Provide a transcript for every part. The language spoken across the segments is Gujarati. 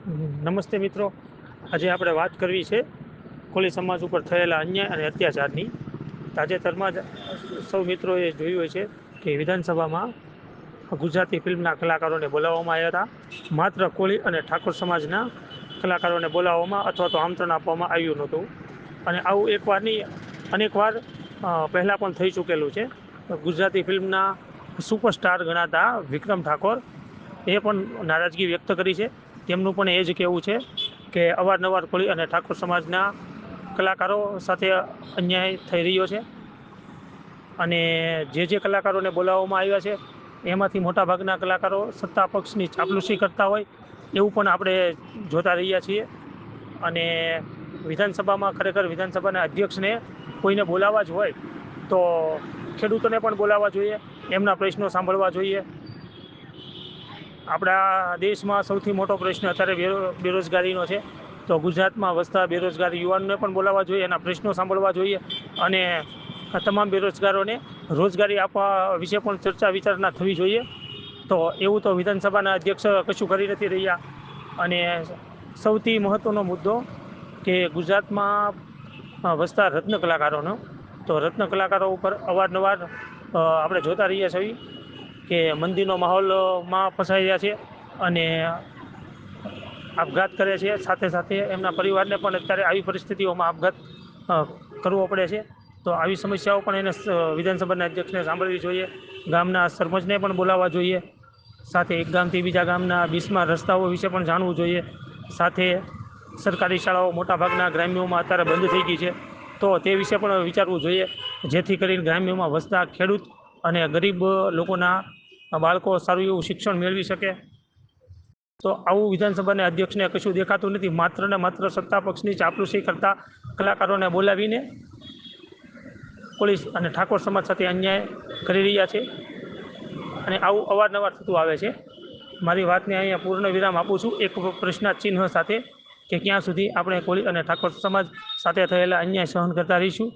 નમસ્તે મિત્રો, આજે આપણે વાત કરવી છે કોળી સમાજ ઉપર થયેલા અન્યાય અને અત્યાચારની। તાજેતરમાં જ સૌ મિત્રોએ જોયું હોય છે કે વિધાનસભામાં ગુજરાતી ફિલ્મના કલાકારોને બોલાવવામાં આવ્યા હતા। માત્ર કોળી અને ઠાકોર સમાજના કલાકારોને બોલાવવામાં અથવા તો આમંત્રણ આપવામાં આવ્યું નહોતું। અને આવું એકવાર નહીં, અનેકવાર પહેલાં પણ થઈ ચૂકેલું છે। ગુજરાતી ફિલ્મના સુપરસ્ટાર ગણાતા વિક્રમ ઠાકોર એ પણ નારાજગી વ્યક્ત કરી છે। તેમનું પણ એ જ કહેવું છે કે અવારનવાર કોળી અને ઠાકોર સમાજના કલાકારો સાથે અન્યાય થઈ રહ્યો છે અને જે કલાકારોને બોલાવવામાં આવ્યા છે એમાંથી મોટાભાગના કલાકારો સત્તા પક્ષની ચાપલૂસી કરતા હોય એવું પણ આપણે જોતા રહ્યા છીએ। અને વિધાનસભામાં ખરેખર વિધાનસભાના અધ્યક્ષને કોઈને બોલાવવા જ હોય તો ખેડૂતોને પણ બોલાવવા જોઈએ, એમના પ્રશ્નો સાંભળવા જોઈએ। આપણા દેશમાં સૌથી મોટો પ્રશ્ન અત્યારે બેરોજગારીનો છે, તો ગુજરાતમાં વસતા બેરોજગાર યુવાનોને પણ બોલાવવા જોઈએ, એના પ્રશ્નો સાંભળવા જોઈએ અને તમામ બેરોજગારોને રોજગારી આપવા વિશે પણ ચર્ચા વિચારણા થવી જોઈએ। તો એવું તો વિધાનસભાના અધ્યક્ષ કશું કરી નથી રહ્યા। અને સૌથી મહત્ત્વનો મુદ્દો કે ગુજરાતમાં વસતા રત્ન કલાકારોનો, તો રત્ન કલાકારો ઉપર અવારનવાર આપણે જોતા રહીએ છીએ કે મંદીનો માહોલમાં ફસાઈ રહ્યા છે અને આપઘાત કરે છે। સાથે સાથે એમના પરિવારને પણ અત્યારે આવી પરિસ્થિતિઓમાં આપઘાત કરવો પડે છે। તો આવી સમસ્યાઓ પણ એને વિધાનસભાના અધ્યક્ષને સાંભળવી જોઈએ, ગામના સરપંચને પણ બોલાવવા જોઈએ, સાથે એક ગામથી બીજા ગામના બિસ્માર રસ્તાઓ વિશે પણ જાણવું જોઈએ। સાથે સરકારી શાળાઓ મોટાભાગના ગ્રામ્યોમાં અત્યારે બંધ થઈ ગઈ છે, તો તે વિશે પણ વિચારવું જોઈએ, જેથી કરીને ગ્રામ્યોમાં વસતા ખેડૂત અને ગરીબ લોકોના બાળકો સારું એવું શિક્ષણ મેળવી શકે। તો આવું વિધાનસભાના અધ્યક્ષને કશું દેખાતું નથી। માત્ર ને માત્ર સત્તા પક્ષની ચાપલૂસી કરતા કલાકારોને બોલાવીને કોળી અને ઠાકોર સમાજ સાથે અન્યાય કરી રહ્યા છે અને આવું અવારનવાર થતું આવે છે। મારી વાતને અહીંયા પૂર્ણ વિરામ આપું છું એક પ્રશ્નાર્થ ચિહ્ન સાથે કે ક્યાં સુધી આપણે કોળી અને ઠાકોર સમાજ સાથે થયેલા અન્યાય સહન કરતા રહીશું?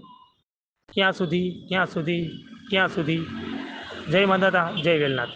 ક્યાં સુધી? ક્યાં સુધી? ક્યાં સુધી? જય માતાજી, જય વેલનાથ।